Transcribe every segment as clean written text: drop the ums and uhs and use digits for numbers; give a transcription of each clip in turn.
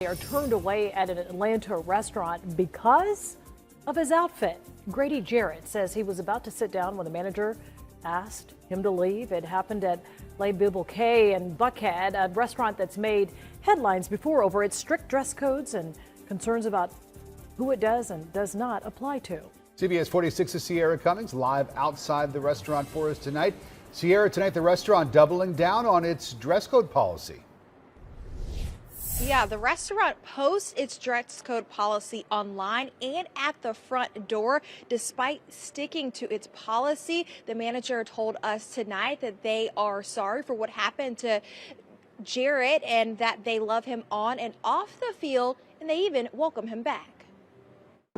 They are turned away at an Atlanta restaurant because of his outfit. Grady Jarrett says he was about to sit down when the manager asked him to leave. It happened at Le Bouquet in Buckhead, a restaurant that's made headlines before over its strict dress codes and concerns about who it does and does not apply to. CBS 46's Sierra Cummings live outside the restaurant for us tonight. Sierra, tonight the restaurant doubling down on its dress code policy. Yeah, the restaurant posts its dress code policy online and at the front door. Despite sticking to its policy, the manager told us tonight that they are sorry for what happened to Jarrett and that they love him on and off the field, and they even welcome him back.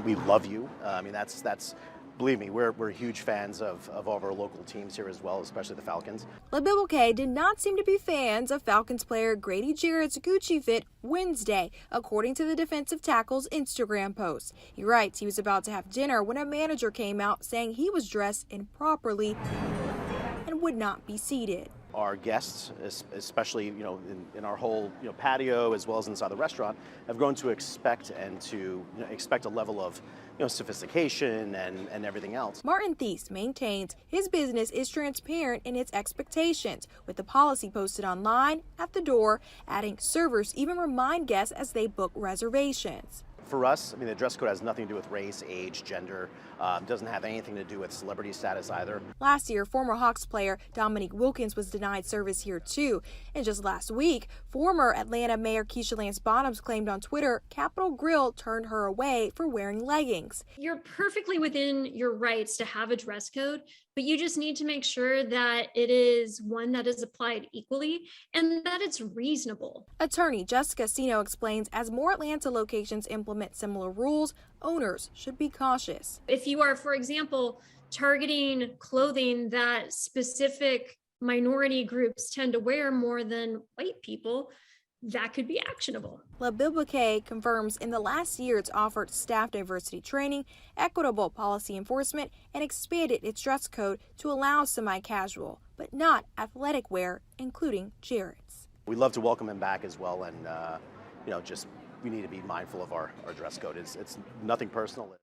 We love you. I mean, that's believe me, we're huge fans of all of our local teams here as well, especially the Falcons. Le Bouquet did not seem to be fans of Falcons player Grady Jarrett's Gucci fit Wednesday, according to the defensive tackle's Instagram post. He writes he was about to have dinner when a manager came out saying he was dressed improperly and would not be seated. Our guests, especially in our whole patio as well as inside the restaurant, have grown to expect a level of sophistication and everything else. Martin Thies maintains his business is transparent in its expectations, with the policy posted online at the door, adding servers even remind guests as they book reservations. For us, I mean, the dress code has nothing to do with race, age, gender, doesn't have anything to do with celebrity status either. Last year, former Hawks player Dominique Wilkins was denied service here too. And just last week, former Atlanta Mayor Keisha Lance Bottoms claimed on Twitter Capitol Grill turned her away for wearing leggings. You're perfectly within your rights to have a dress code, but you just need to make sure that it is one that is applied equally and that it's reasonable. Attorney Jessica Sino explains as more Atlanta locations implement similar rules, owners should be cautious. If you are, for example, targeting clothing that specific minority groups tend to wear more than white people, that could be actionable. Le Bouquet confirms in the last year it's offered staff diversity training, equitable policy enforcement, and expanded its dress code to allow semi-casual, but not athletic wear, including Jarrett's. We'd love to welcome him back as well, and we need to be mindful of our dress code. It's nothing personal.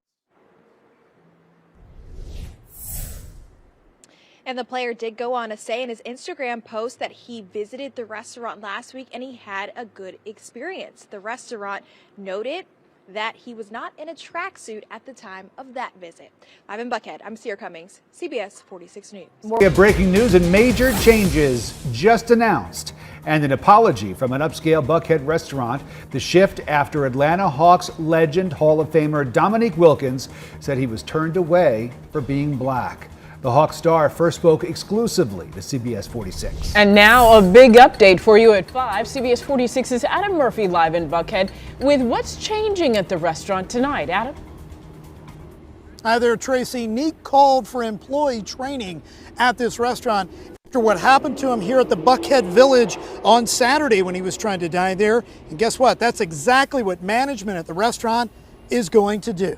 And the player did go on to say in his Instagram post that he visited the restaurant last week and he had a good experience. The restaurant noted that he was not in a tracksuit at the time of that visit. Live in Buckhead, I'm Sierra Cummings, CBS 46 News. We have breaking news and major changes just announced. And an apology from an upscale Buckhead restaurant. The shift after Atlanta Hawks legend Hall of Famer Dominique Wilkins said he was turned away for being black. The Hawk star first spoke exclusively to CBS 46. And now a big update for you at 5. CBS 46's Adam Murphy live in Buckhead with what's changing at the restaurant tonight. Adam? Hi there, Tracy. Neek called for employee training at this restaurant after what happened to him here at the Buckhead Village on Saturday when he was trying to dine there. And guess what? That's exactly what management at the restaurant is going to do.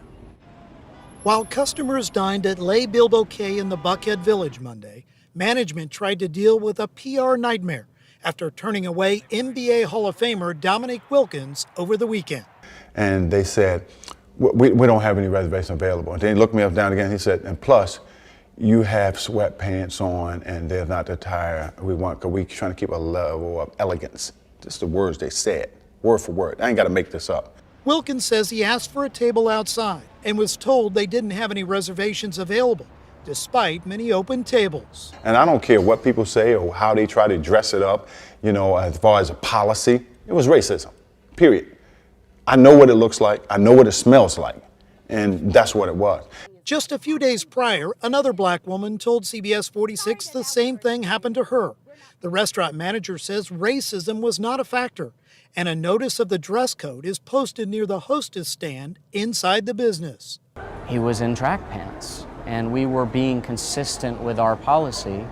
While customers dined at Le Bouquet in the Buckhead Village Monday, management tried to deal with a PR nightmare after turning away NBA Hall of Famer Dominique Wilkins over the weekend. And they said, we don't have any reservations available. And then he looked me up and down again. He said, and plus, you have sweatpants on and they're not the attire we want because we're trying to keep a level of elegance. Just the words they said, word for word. I ain't got to make this up. Wilkins says he asked for a table outside and was told they didn't have any reservations available, despite many open tables. And I don't care what people say or how they try to dress it up, as far as a policy. It was racism, period. I know what it looks like. I know what it smells like. And that's what it was. Just a few days prior, another black woman told CBS 46 the same thing happened to her. The restaurant manager says racism was not a factor, and a notice of the dress code is posted near the hostess stand inside the business. He was in track pants, and we were being consistent with our policy.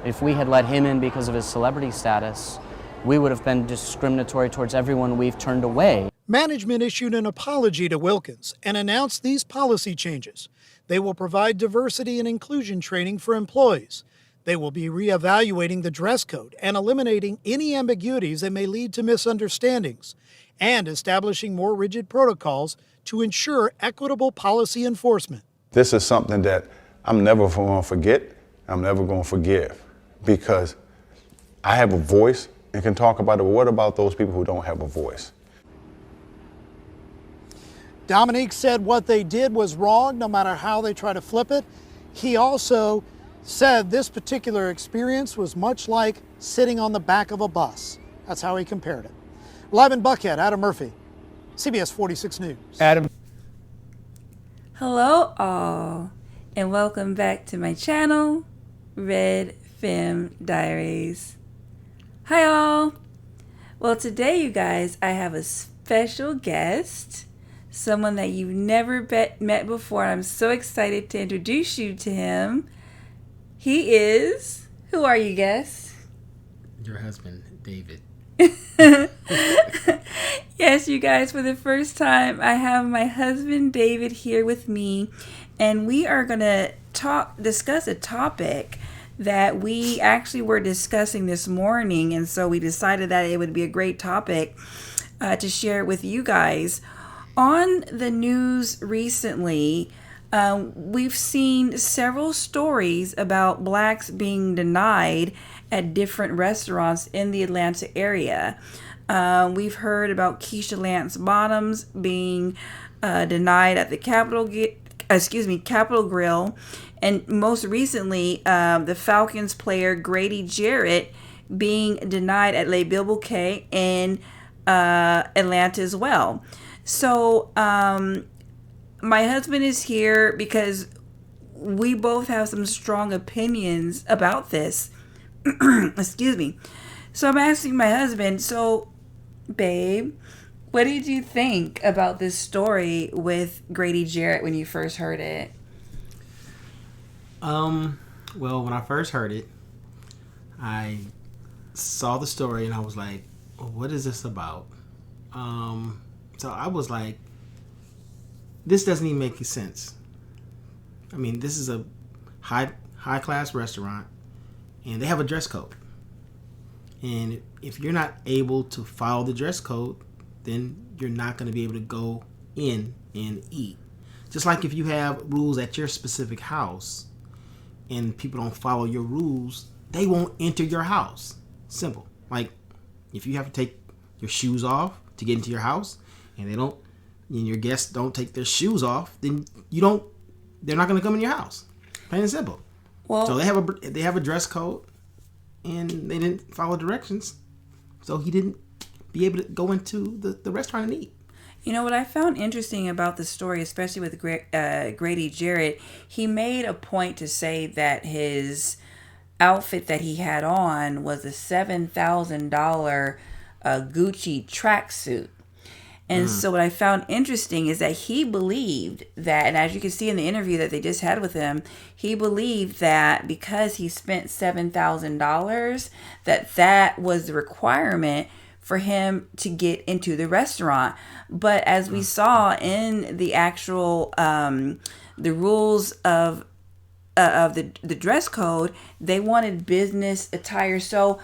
If we had let him in because of his celebrity status, we would have been discriminatory towards everyone we've turned away. Management issued an apology to Wilkins and announced these policy changes. They will provide diversity and inclusion training for employees. They will be reevaluating the dress code and eliminating any ambiguities that may lead to misunderstandings, and establishing more rigid protocols to ensure equitable policy enforcement. This is something that I'm never going to forget, I'm never going to forgive, because I have a voice and can talk about it, but what about those people who don't have a voice? Dominique said what they did was wrong, no matter how they try to flip it. He also said this particular experience was much like sitting on the back of a bus. That's how he compared it. Live in Buckhead, Adam Murphy, CBS 46 News. Adam. Hello all, and welcome back to my channel, Red Femme Diaries. Hi all. Well, today you guys, I have a special guest, someone that you've never met before. I'm so excited to introduce you to him. He is, who are you, guess? Your husband, David. Yes, you guys, for the first time, I have my husband, David, here with me, and we are going to discuss a topic that we actually were discussing this morning, and so we decided that it would be a great topic to share with you guys. On the news recently, we've seen several stories about blacks being denied at different restaurants in the Atlanta area. We've heard about Keisha Lance Bottoms being denied at the Capitol Grill, and most recently, the Falcons player Grady Jarrett being denied at Le Bilboquet in Atlanta as well. So, my husband is here because we both have some strong opinions about this. Excuse me. So I'm asking my husband, so babe, what did you think about this story with Grady Jarrett when you first heard it? Well, when I first heard it, I saw the story and I was like, what is this about? So I was like, this doesn't even make sense. I mean, this is a high class restaurant and they have a dress code. And if you're not able to follow the dress code, then you're not going to be able to go in and eat. Just like if you have rules at your specific house and people don't follow your rules, they won't enter your house. Simple. Like if you have to take your shoes off to get into your house and your guests don't take their shoes off, then they're not going to come in your house. Plain and simple. Well, so they have a dress code and they didn't follow directions. So he didn't be able to go into the restaurant and eat. You know what I found interesting about the story, especially with Grady Jarrett, he made a point to say that his outfit that he had on was a $7,000 Gucci tracksuit. And so what I found interesting is that he believed that, and as you can see in the interview that they just had with him, he believed that because he spent $7,000, that was the requirement for him to get into the restaurant. But as we saw in the actual the rules of the dress code, they wanted business attire. So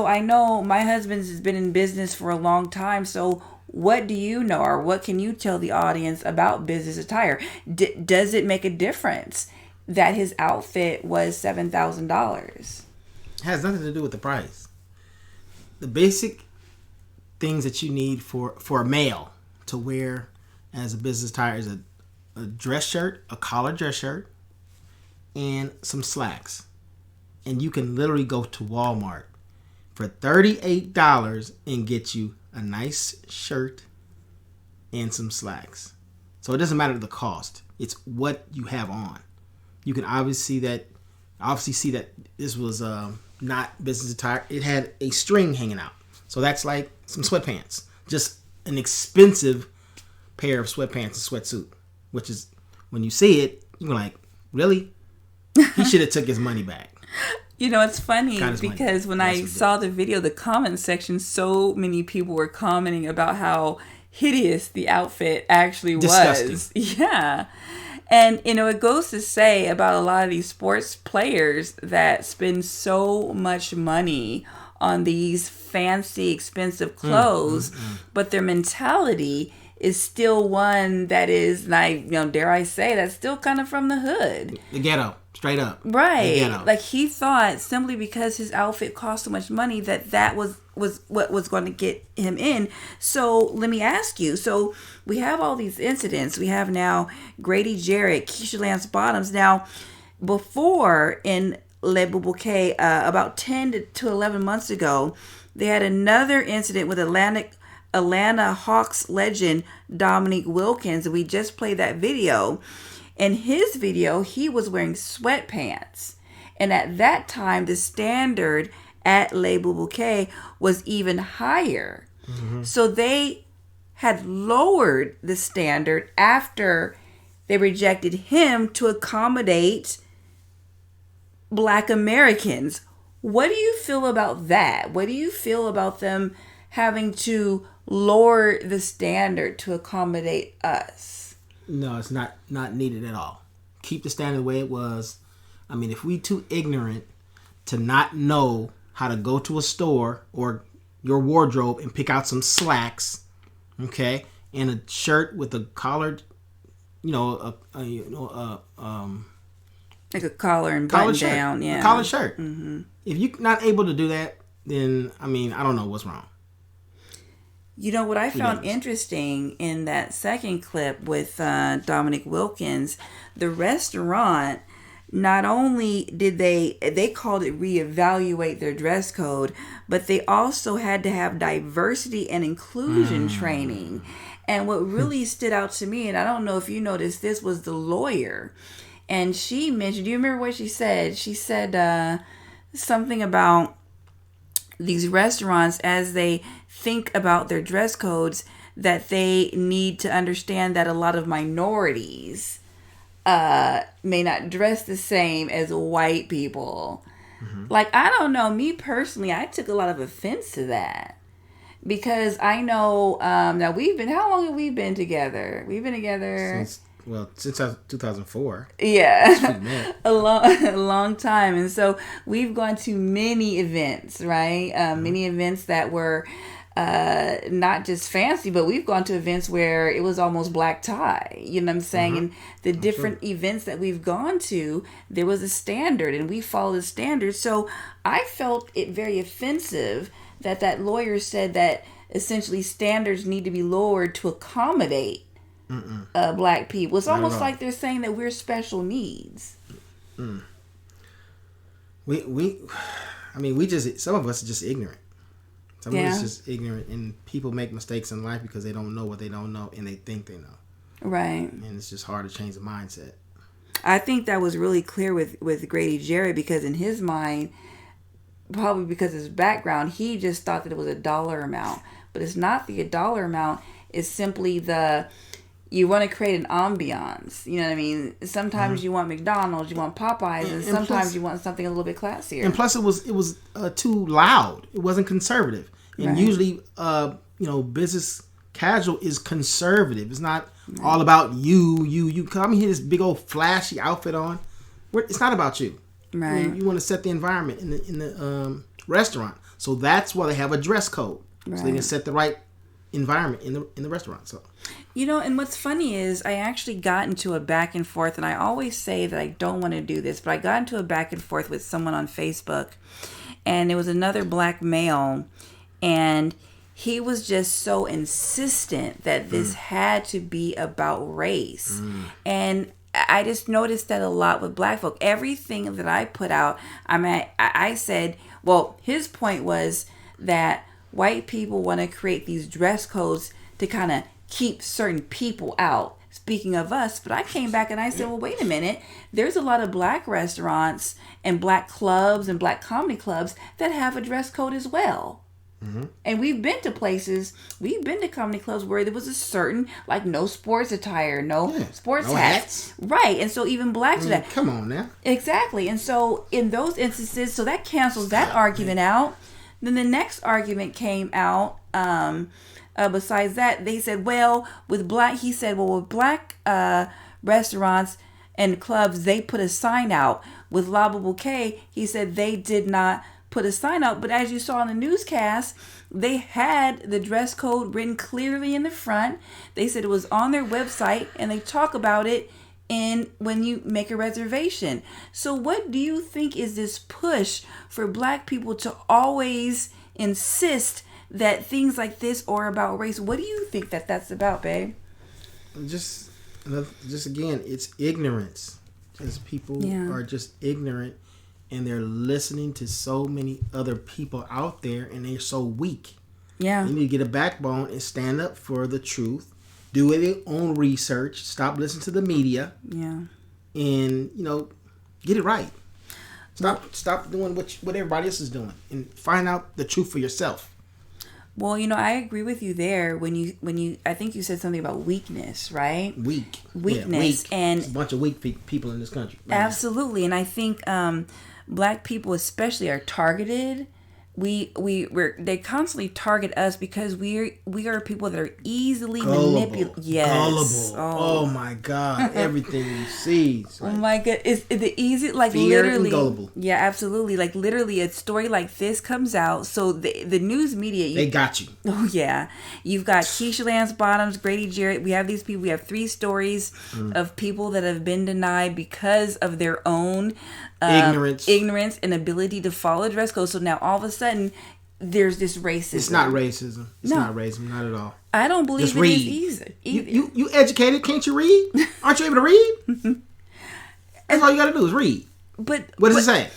I know my husband has been in business for a long time. So what do you know, or what can you tell the audience about business attire? Does it make a difference that his outfit was $7,000? It has nothing to do with the price. The basic things that you need for a male to wear as a business attire is a dress shirt, a collared dress shirt, and some slacks. And you can literally go to Walmart for $38 and get you a nice shirt and some slacks. So it doesn't matter the cost. It's what you have on. You can obviously see that this was not business attire. It had a string hanging out. So that's like some sweatpants. Just an expensive pair of sweatpants and sweatsuit. Which is, when you see it, you're like, really? He should have took his money back. You know, it's funny because when I saw the video, the comment section, so many people were commenting about how hideous the outfit actually was. Disgusting. Yeah. And, it goes to say about a lot of these sports players that spend so much money on these fancy, expensive clothes, but their mentality is still one that is, like, dare I say, that's still kind of from the hood. The ghetto, straight up. Right. Like, he thought simply because his outfit cost so much money that was what was going to get him in. So let me ask you. So we have all these incidents. We have now Grady Jarrett, Keisha Lance Bottoms. Now, before in Le Bouquet, about 10 to 11 months ago, they had another incident with Atlanta Hawks legend Dominique Wilkins. We just played that video. In his video, he was wearing sweatpants. And at that time, the standard at Le Bouquet was even higher. So they had lowered the standard after they rejected him to accommodate Black Americans. What do you feel about that? What do you feel about them having to lower the standard to accommodate us? No, it's not needed at all. Keep the standard the way it was. I mean, if we too ignorant to not know how to go to a store or your wardrobe and pick out some slacks, okay, and a shirt with a collared, like a collar and button down, a collared shirt. If you're not able to do that, then I don't know what's wrong. What I found interesting in that second clip with Dominique Wilkins, the restaurant, not only did they called it reevaluate their dress code, but they also had to have diversity and inclusion training. And what really stood out to me, and I don't know if you noticed this, was the lawyer. And she mentioned, do you remember what she said? She said something about these restaurants, as they think about their dress codes, that they need to understand that a lot of minorities may not dress the same as white people. Like, I don't know, me personally, I took a lot of offense to that. Because I know, now how long have we been together? We've been together... Since 2004. Yeah, a long time. And so we've gone to many events, right? Many events that were not just fancy, but we've gone to events where it was almost black tie. You know what I'm saying? And the different events that we've gone to, there was a standard, and we followed the standard. So I felt it very offensive that lawyer said that essentially standards need to be lowered to accommodate Black people. It's almost like they're saying that we're special needs. We just, some of us are just ignorant. Some of us just ignorant, and people make mistakes in life because they don't know what they don't know, and they think they know. Right. And it's just hard to change the mindset. I think that was really clear with Grady Jarrett, because in his mind, probably because of his background, he just thought that it was a dollar amount. But it's not the dollar amount. It's simply you want to create an ambiance. You know what I mean? Sometimes you want McDonald's, you want Popeyes, and sometimes plus, you want something a little bit classier. And plus, it was too loud. It wasn't conservative. And usually, business casual is conservative. It's not all about you. Come here, this big old flashy outfit on. It's not about you. Right. You want to set the environment in the restaurant. So that's why they have a dress code. Right. So they can set the right environment in the restaurant. So and what's funny is I actually got into a back and forth, and I always say that I don't want to do this, but I got into a back and forth with someone on Facebook, and it was another Black male, and he was just so insistent that this had to be about race. And I just noticed that a lot with Black folk. Everything that I put out, I said, well, his point was that white people want to create these dress codes to kind of keep certain people out. Speaking of us, but I came back and I said, well, wait a minute. There's a lot of Black restaurants and Black clubs and Black comedy clubs that have a dress code as well. And we've been to comedy clubs where there was a certain, like, no sports attire, no sports hats. Right. And so even Blacks do that. Come on now. Exactly. And so in those instances, so that cancels that argument out. Then the next argument came out. Besides that, they said, well, with Black restaurants and clubs, they put a sign out. With La Bouquet, he said they did not put a sign out. But as you saw in the newscast, they had the dress code written clearly in the front. They said it was on their website, and they talk about it in when you make a reservation. So what do you think is this push for Black people to always insist that things like this are about race? What do you think that that's about, babe? Just again, it's ignorance. Just people are just ignorant, and they're listening to so many other people out there, and they're so weak. Yeah, they need to get a backbone and stand up for the truth. Do their own research. Stop listening to the media. Yeah, and get it right. Stop doing what everybody else is doing, and find out the truth for yourself. Well, I agree with you there. When you, I think you said something about weakness, right? Weakness, and there's a bunch of weak people in this country. Right absolutely, and I think Black people especially are targeted. They constantly target us because we are people that are easily manipulated. Yes. Gullible. Oh my God! Everything you see. Oh my God! It's the easy, like fear literally. And gullible. Yeah, absolutely. Like literally, a story like this comes out, so the news media they got you. Oh yeah, you've got Keisha Lance Bottoms, Grady Jarrett. We have these people. We have 3 stories of people that have been denied because of their own ignorance and ability to follow dress code. So now all of a sudden there's this racism. It's not racism. It's not racism. Not at all. I don't believe just it read. Is either. You educated? Can't you read? Aren't you able to read? That's all you got to do is read. But what does it say?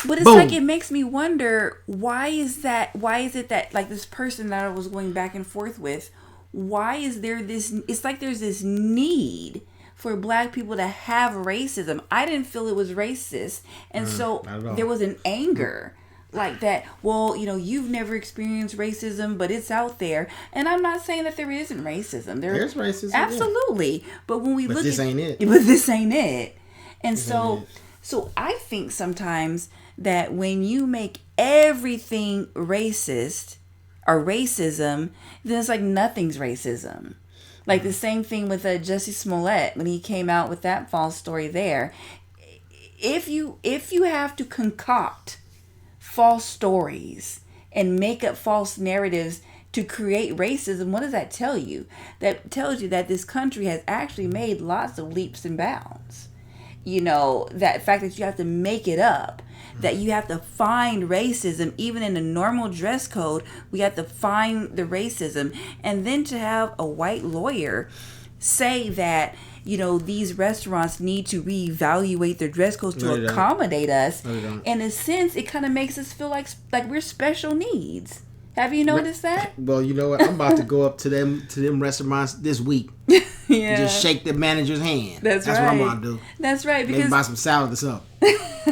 But it's like, it makes me wonder, why is it that like this person that I was going back and forth with, why is there this, it's like there's this need for Black people to have racism. I didn't feel it was racist. And so there was an anger like that. Well, you've never experienced racism, but it's out there. And I'm not saying that there isn't racism. There's racism. Absolutely. Yeah. But when we look this ain't it. But this ain't it. And so I think sometimes that when you make everything racist or racism, then it's like nothing's racism. Like the same thing with Jussie Smollett when he came out with that false story there. If you have to concoct false stories and make up false narratives to create racism, what does that tell you? That tells you that this country has actually made lots of leaps and bounds. That fact that you have to make it up, that you have to find racism, even in a normal dress code, we have to find the racism. And then to have a white lawyer say that, these restaurants need to reevaluate their dress codes to accommodate us. In a sense, it kind of makes us feel like we're special needs. Have you noticed that? Well, you know what? I'm about to go up to them restaurants this week. And just shake the manager's hand. That's right. What I'm going to do. That's right. Maybe buy some salad or something.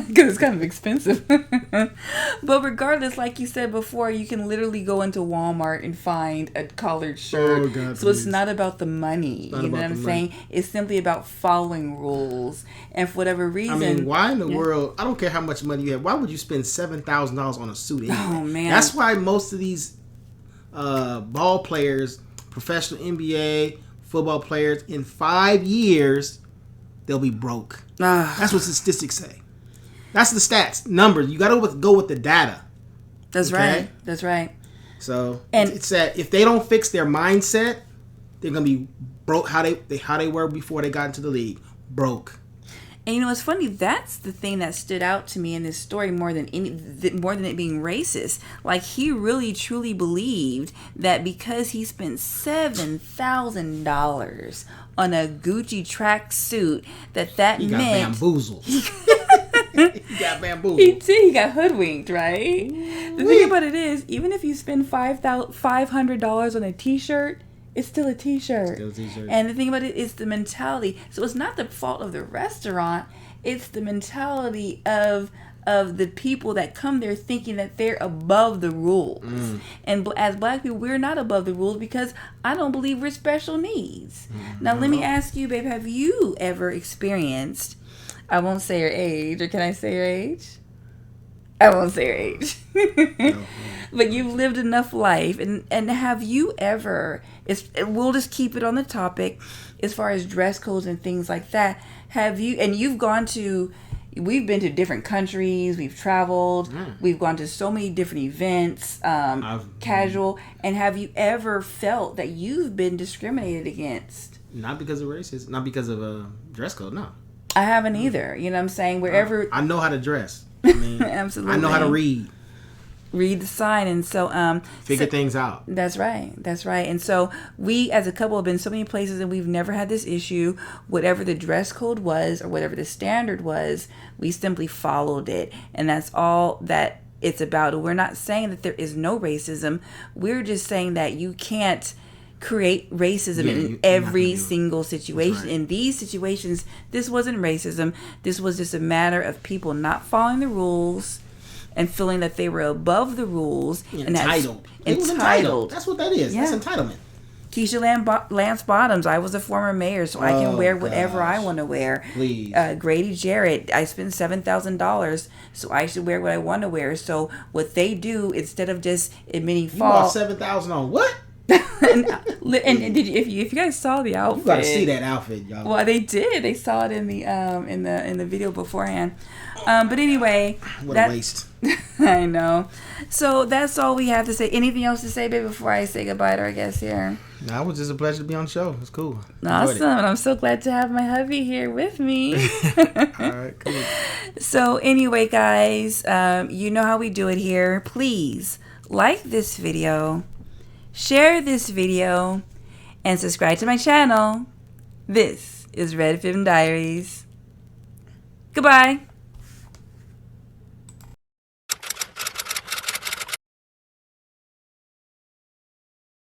Because it's kind of expensive. But regardless, like you said before, you can literally go into Walmart and find a collared shirt. Oh, God, so it's not about the money. You know what I'm saying? It's simply about following rules. And for whatever reason. Why in the world, I don't care how much money you have, why would you spend $7,000 on a suit anyway? Oh, man. That's why most of these ball players, professional NBA, football players, in 5 years, they'll be broke. That's what statistics say. That's the stats, numbers. You got to go with the data. That's right. That's right. So it's that if they don't fix their mindset, they're gonna be broke. How they were before they got into the league, broke. And it's funny. That's the thing that stood out to me in this story more than it being racist. Like, he really truly believed that because he spent $7,000 on a Gucci tracksuit, that he meant got bamboozled. He got bamboozled. He did. He got hoodwinked, right? The thing about it is, even if you spend $500 on a T-shirt, it's still a T-shirt. And the thing about it is the mentality. So it's not the fault of the restaurant. It's the mentality of the people that come there thinking that they're above the rules. And as Black people, we're not above the rules because I don't believe we're special needs. Now, let me ask you, babe, have you ever experienced, I won't say your age, or can I say your age? I won't say your age. But you've lived enough life. And have you ever, we'll just keep it on the topic, as far as dress codes and things like that. Have you, and you've gone to, we've been to different countries, we've traveled, we've gone to so many different events, casual. And have you ever felt that you've been discriminated against? Not because of racism, not because of a dress code, no. I haven't either. You know what I'm saying? Wherever. I know how to dress. I mean, absolutely. I know how to read the sign, and so figure things out. That's right. And so we as a couple have been so many places and we've never had this issue. Whatever the dress code was or whatever the standard was, we simply followed it, and that's all that it's about. We're not saying that there is no racism. We're just saying that you can't create racism in every single situation. Right. In these situations, this wasn't racism. This was just a matter of people not following the rules and feeling that they were above the rules. Entitled. That's what that is. Yeah. That's entitlement. Keisha Lance Bottoms, I was a former mayor, so I can wear whatever I want to wear. Please. Grady Jarrett, I spent $7,000, so I should wear what I want to wear. So what they do, instead of just admitting fault. You bought $7,000 on what? and did you, if you guys saw the outfit, you gotta see that outfit, y'all. Well, they did. They saw it in the video beforehand. But anyway, what a waste. I know. So that's all we have to say. Anything else to say, babe, before I say goodbye to our guest here? No, it was just a pleasure to be on the show. It's cool. Awesome. And I'm so glad to have my hubby here with me. All right, cool. So anyway, guys, you know how we do it here. Please like this video, share this video, and subscribe to my channel. This is Red Femme Diaries. Goodbye.